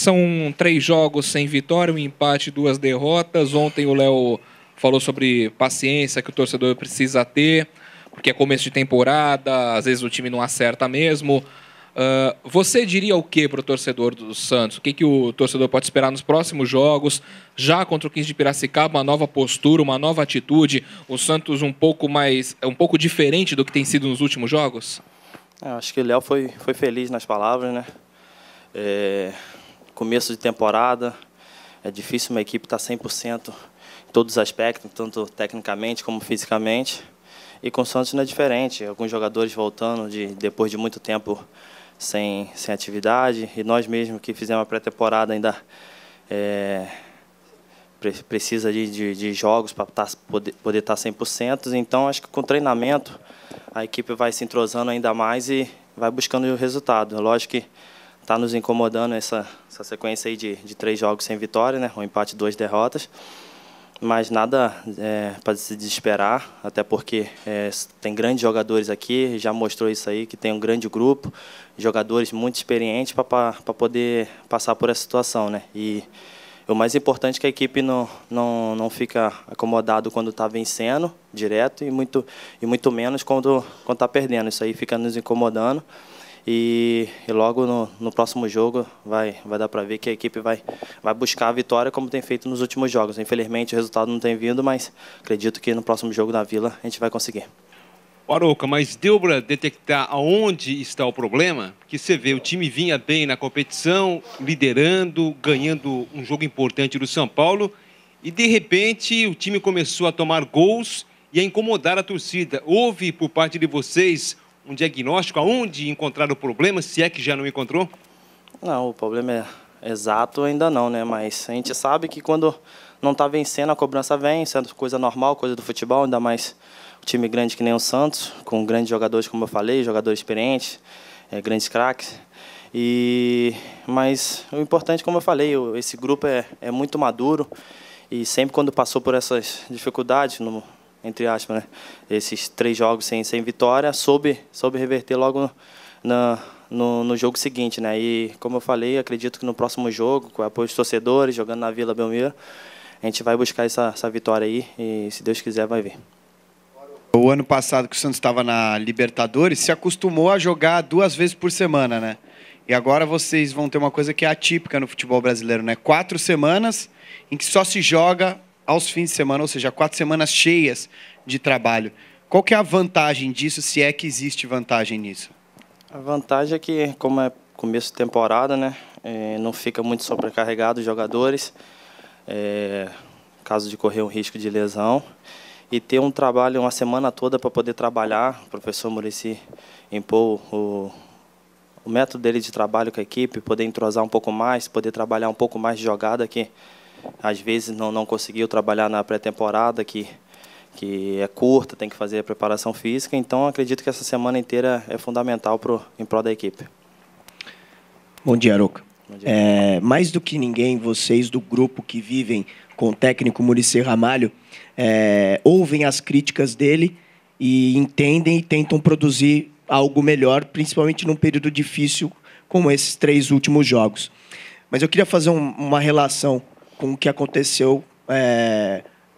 São 3 jogos sem vitória, um empate, 2 derrotas. Ontem o Léo falou sobre paciência que o torcedor precisa ter, porque é começo de temporada, às vezes o time não acerta mesmo. Você diria o que para o torcedor do Santos? O que o torcedor pode esperar nos próximos jogos? Já contra o 15 de Piracicaba, uma nova postura, uma nova atitude? O Santos um pouco diferente do que tem sido nos últimos jogos? Acho que o Léo foi feliz nas palavras, né? Começo de temporada, é difícil uma equipe estar 100% em todos os aspectos, tanto tecnicamente como fisicamente. E com o Santos não é diferente. Alguns jogadores voltando depois de muito tempo sem atividade. E nós mesmos que fizemos a pré-temporada ainda precisa de jogos para poder estar 100%. Então, acho que com treinamento a equipe vai se entrosando ainda mais e vai buscando o resultado. Lógico que está nos incomodando essa sequência aí de 3 jogos sem vitória, né? Um empate, 2 derrotas. Mas nada para se desesperar, até porque tem grandes jogadores aqui, já mostrou isso aí, que tem um grande grupo, jogadores muito experientes para poder passar por essa situação, né? E o mais importante é que a equipe não fica acomodado quando está vencendo direto e muito menos quando está perdendo. Isso aí fica nos incomodando. E logo no próximo jogo vai dar para ver que a equipe vai buscar a vitória como tem feito nos últimos jogos. Infelizmente o resultado não tem vindo, mas acredito que no próximo jogo da Vila a gente vai conseguir. Arouca, mas deu para detectar aonde está o problema? Porque você vê, o time vinha bem na competição, liderando, ganhando um jogo importante do São Paulo, e de repente o time começou a tomar gols e a incomodar a torcida. Houve por parte de vocês um diagnóstico aonde encontrar o problema, se é que já não encontrou? Não, o problema é exato ainda não, né? Mas a gente sabe que quando não está vencendo, a cobrança vem, sendo coisa normal, coisa do futebol, ainda mais um time grande que nem o Santos, com grandes jogadores, como eu falei, jogadores experientes, grandes craques. Mas o importante, como eu falei, esse grupo é muito maduro e sempre quando passou por essas dificuldades, entre aspas, né? Esses 3 jogos sem vitória, soube reverter logo no jogo seguinte, né? E como eu falei, acredito que no próximo jogo, com o apoio dos torcedores, jogando na Vila Belmiro, a gente vai buscar essa vitória aí e, se Deus quiser, vai vir. O ano passado que o Santos estava na Libertadores, se acostumou a jogar 2 vezes por semana, né? E agora vocês vão ter uma coisa que é atípica no futebol brasileiro, né? 4 semanas em que só se joga aos fins de semana, ou seja, 4 semanas cheias de trabalho. Qual que é a vantagem disso, se é que existe vantagem nisso? A vantagem é que, como é começo de temporada, né, não fica muito sobrecarregado os jogadores, caso de correr um risco de lesão, e ter um trabalho uma semana toda para poder trabalhar. O professor Muricy impôs o método dele de trabalho com a equipe, poder entrosar um pouco mais, poder trabalhar um pouco mais de jogada, que às vezes não conseguiu trabalhar na pré-temporada, que é curta, tem que fazer a preparação física. Então, acredito que essa semana inteira é fundamental em prol da equipe. Bom dia, Arouca. Bom dia. Mais do que ninguém, vocês do grupo que vivem com o técnico Muricy Ramalho, ouvem as críticas dele e entendem e tentam produzir algo melhor, principalmente num período difícil como esses 3 últimos jogos. Mas eu queria fazer uma relação com o que aconteceu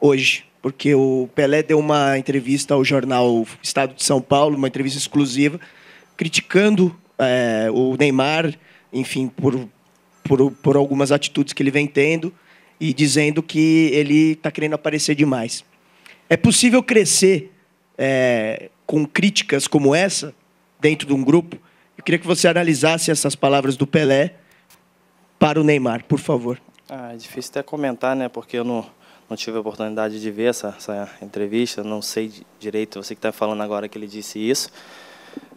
hoje, porque o Pelé deu uma entrevista ao jornal Estado de São Paulo, uma entrevista exclusiva, criticando o Neymar, enfim, por algumas atitudes que ele vem tendo e dizendo que ele está querendo aparecer demais. É possível crescer com críticas como essa dentro de um grupo? Eu queria que você analisasse essas palavras do Pelé para o Neymar, por favor. É difícil até comentar, né? Porque eu não tive a oportunidade de ver essa entrevista, não sei direito, você que está falando agora que ele disse isso,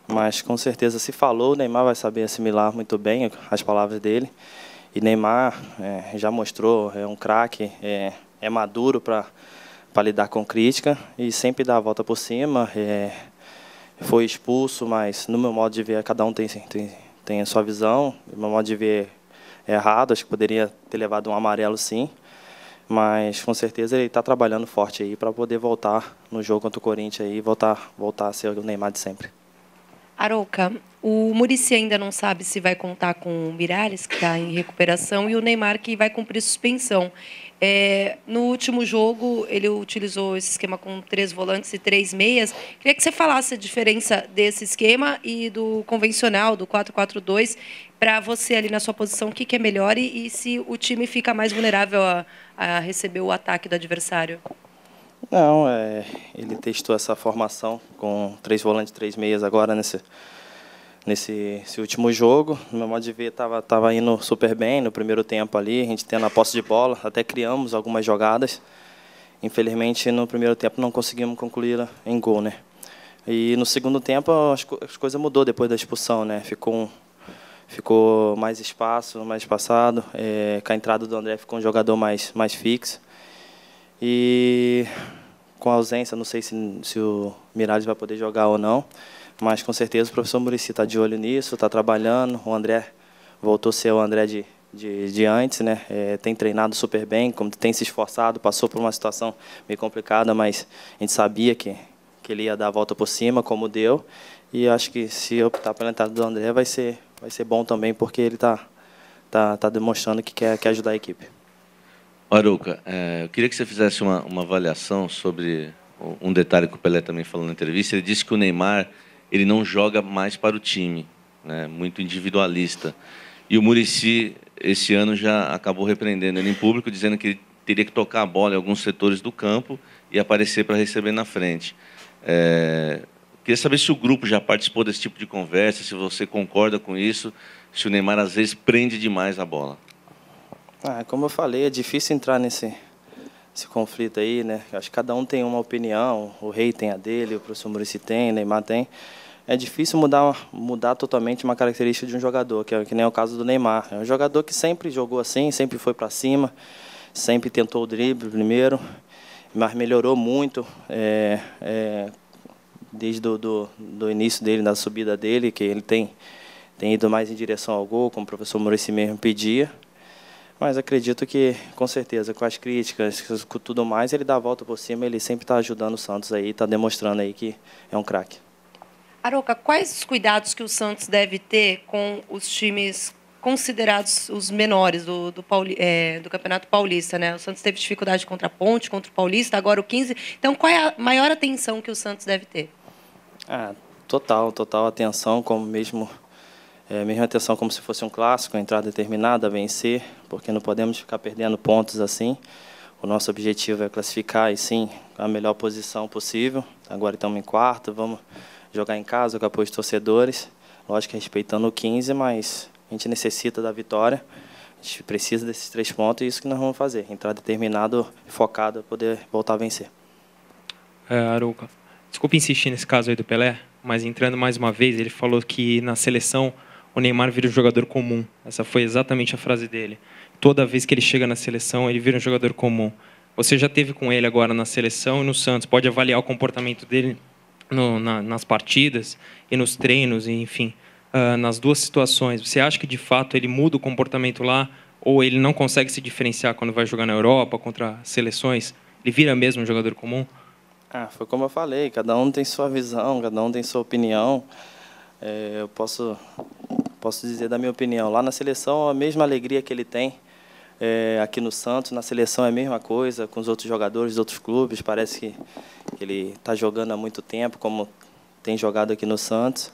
mas com certeza se falou, o Neymar vai saber assimilar muito bem as palavras dele. E Neymar já mostrou, é um craque, é maduro para lidar com crítica e sempre dá a volta por cima. Foi expulso, mas no meu modo de ver, cada um tem a sua visão. No meu modo de ver é errado, acho que poderia ter levado um amarelo sim. Mas com certeza ele está trabalhando forte aí para poder voltar no jogo contra o Corinthians e voltar a ser o Neymar de sempre. Arouca, O Muricy ainda não sabe se vai contar com o Miralles, que está em recuperação, e o Neymar, que vai cumprir suspensão. No último jogo, ele utilizou esse esquema com 3 volantes e 3 meias. Queria que você falasse a diferença desse esquema e do convencional, do 4-4-2, para você ali na sua posição, o que é melhor e se o time fica mais vulnerável a receber o ataque do adversário. Não, ele testou essa formação com 3 volantes e 3 meias agora nesse último jogo. No meu modo de ver, estava indo super bem no primeiro tempo ali, a gente tendo a posse de bola, até criamos algumas jogadas. Infelizmente, no primeiro tempo não conseguimos concluir em gol, né? E no segundo tempo as coisas mudou depois da expulsão, né? Ficou mais espaço, mais espaçado. Com a entrada do André ficou um jogador mais fixo. E com a ausência, não sei se o Miralles vai poder jogar ou não, mas com certeza o professor Muricy está de olho nisso, está trabalhando. O André voltou a ser o André de antes, né? Tem treinado super bem, como tem se esforçado, passou por uma situação meio complicada, mas a gente sabia que ele ia dar a volta por cima, como deu. E acho que se optar pela entrada do André vai ser bom também, porque ele está demonstrando que quer ajudar a equipe. Arouca, eu queria que você fizesse uma avaliação sobre um detalhe que o Pelé também falou na entrevista. Ele disse que o Neymar ele não joga mais para o time, né, muito individualista. E o Muricy, esse ano, já acabou repreendendo ele em público, dizendo que ele teria que tocar a bola em alguns setores do campo e aparecer para receber na frente. Queria saber se o grupo já participou desse tipo de conversa, se você concorda com isso, se o Neymar, às vezes, prende demais a bola. Como eu falei, é difícil entrar nesse conflito aí, né? Acho que cada um tem uma opinião, o Rei tem a dele, o professor Muricy tem, o Neymar tem. É difícil mudar totalmente uma característica de um jogador, que nem é o caso do Neymar. É um jogador que sempre jogou assim, sempre foi para cima, sempre tentou o drible primeiro, mas melhorou muito desde do início dele, da subida dele, que ele tem ido mais em direção ao gol, como o professor Muricy mesmo pedia. Mas acredito que, com certeza, com as críticas, com tudo mais, ele dá a volta por cima, ele sempre está ajudando o Santos aí, está demonstrando aí que é um craque. Arouca, quais os cuidados que o Santos deve ter com os times considerados os menores do Campeonato Paulista, né? O Santos teve dificuldade contra a Ponte, contra o Paulista, agora o 15. Então, qual é a maior atenção que o Santos deve ter? Total atenção, como mesma atenção como se fosse um clássico, entrar determinada, vencer, porque não podemos ficar perdendo pontos assim. O nosso objetivo é classificar, e sim, a melhor posição possível. Agora estamos em quarto, vamos jogar em casa com apoio dos torcedores. Lógico que respeitando o 15, mas a gente necessita da vitória. A gente precisa desses 3 pontos e isso que nós vamos fazer. Entrar determinado e focado para poder voltar a vencer. Arouca, desculpe insistir nesse caso aí do Pelé, mas entrando mais uma vez, ele falou que na seleção o Neymar vira um jogador comum. Essa foi exatamente a frase dele. Toda vez que ele chega na seleção, ele vira um jogador comum. Você já teve com ele agora na seleção e no Santos. Pode avaliar o comportamento dele nas partidas e nos treinos, e, enfim, nas duas situações. Você acha que, de fato, ele muda o comportamento lá ou ele não consegue se diferenciar quando vai jogar na Europa, contra seleções? Ele vira mesmo um jogador comum? Foi como eu falei, cada um tem sua visão, cada um tem sua opinião. Eu posso dizer da minha opinião. Lá na seleção, a mesma alegria que ele tem aqui no Santos, na seleção é a mesma coisa, com os outros jogadores dos outros clubes. Parece que ele está jogando há muito tempo, como tem jogado aqui no Santos.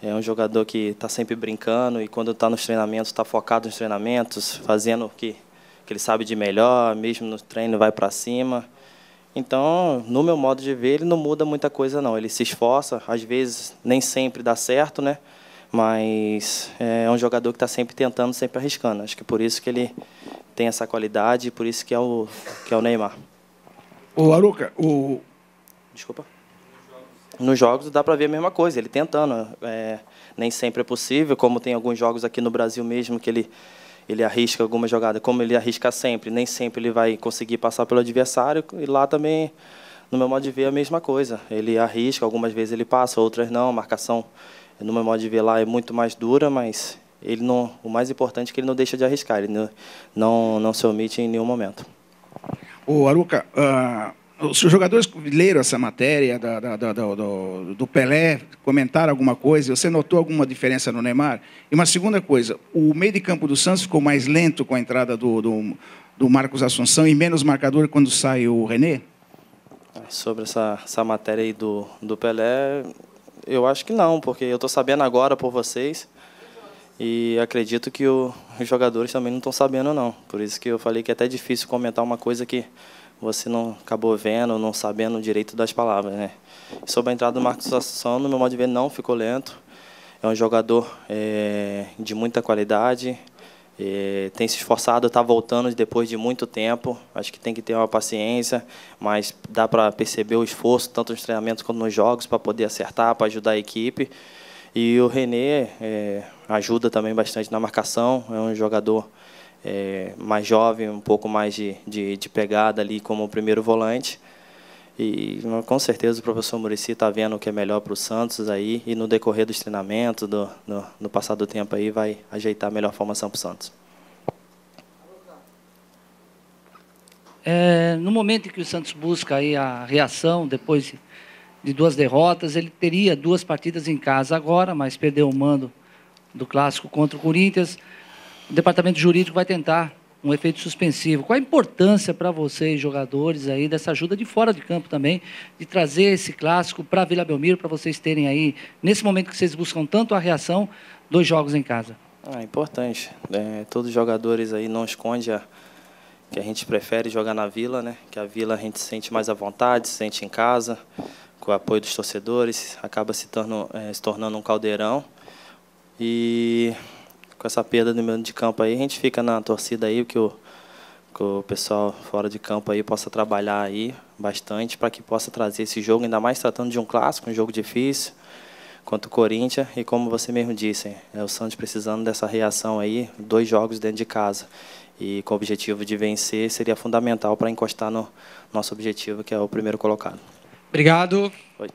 É um jogador que está sempre brincando e, quando está nos treinamentos, está focado nos treinamentos, fazendo o que ele sabe de melhor, mesmo no treino vai para cima. Então, no meu modo de ver, ele não muda muita coisa, não. Ele se esforça, às vezes nem sempre dá certo, né? Mas é um jogador que está sempre tentando, sempre arriscando. Acho que por isso que ele tem essa qualidade e por isso que é o Neymar. Arouca, Desculpa. Nos jogos dá para ver a mesma coisa, ele tentando. Nem sempre é possível, como tem alguns jogos aqui no Brasil mesmo que ele arrisca alguma jogada, como ele arrisca sempre, nem sempre ele vai conseguir passar pelo adversário, e lá também, no meu modo de ver, é a mesma coisa. Ele arrisca, algumas vezes ele passa, outras não. A marcação, no meu modo de ver lá, é muito mais dura, mas o mais importante é que ele não deixa de arriscar, ele não se omite em nenhum momento. Arouca, Os jogadores leram essa matéria do Pelé, comentaram alguma coisa? Você notou alguma diferença no Neymar? E uma segunda coisa, o meio de campo do Santos ficou mais lento com a entrada do Marcos Assunção e menos marcador quando sai o René? Sobre essa matéria aí do Pelé, eu acho que não, porque eu estou sabendo agora por vocês e acredito que os jogadores também não estão sabendo, não. Por isso que eu falei que é até difícil comentar uma coisa que você não acabou vendo, não sabendo direito das palavras, né? Sobre a entrada do Marcos Assunção, no meu modo de ver, não ficou lento. É um jogador de muita qualidade, tem se esforçado, está voltando depois de muito tempo. Acho que tem que ter uma paciência, mas dá para perceber o esforço, tanto nos treinamentos quanto nos jogos, para poder acertar, para ajudar a equipe. E o René ajuda também bastante na marcação, é um jogador mais jovem, um pouco mais de pegada ali como o primeiro volante. E com certeza o professor Muricy está vendo o que é melhor para o Santos aí, e no decorrer dos treinamentos, no passar do tempo aí, vai ajeitar a melhor formação para o Santos. No momento em que o Santos busca aí a reação, depois de 2 derrotas, ele teria 2 partidas em casa agora, mas perdeu o mando do clássico contra o Corinthians. O departamento jurídico vai tentar um efeito suspensivo. Qual a importância para vocês, jogadores, aí, dessa ajuda de fora de campo também, de trazer esse clássico para Vila Belmiro, para vocês terem aí, nesse momento que vocês buscam tanto a reação, 2 jogos em casa? É importante. Todos os jogadores aí não escondem que a gente prefere jogar na Vila, né? Que a Vila a gente se sente mais à vontade, se sente em casa, com o apoio dos torcedores, acaba se tornando um caldeirão. E com essa perda do meio de campo aí, a gente fica na torcida aí, que o pessoal fora de campo aí possa trabalhar aí bastante para que possa trazer esse jogo, ainda mais tratando de um clássico, um jogo difícil, contra o Corinthians. E como você mesmo disse, o Santos precisando dessa reação aí, 2 jogos dentro de casa. E com o objetivo de vencer, seria fundamental para encostar no nosso objetivo, que é o primeiro colocado. Obrigado. Oi.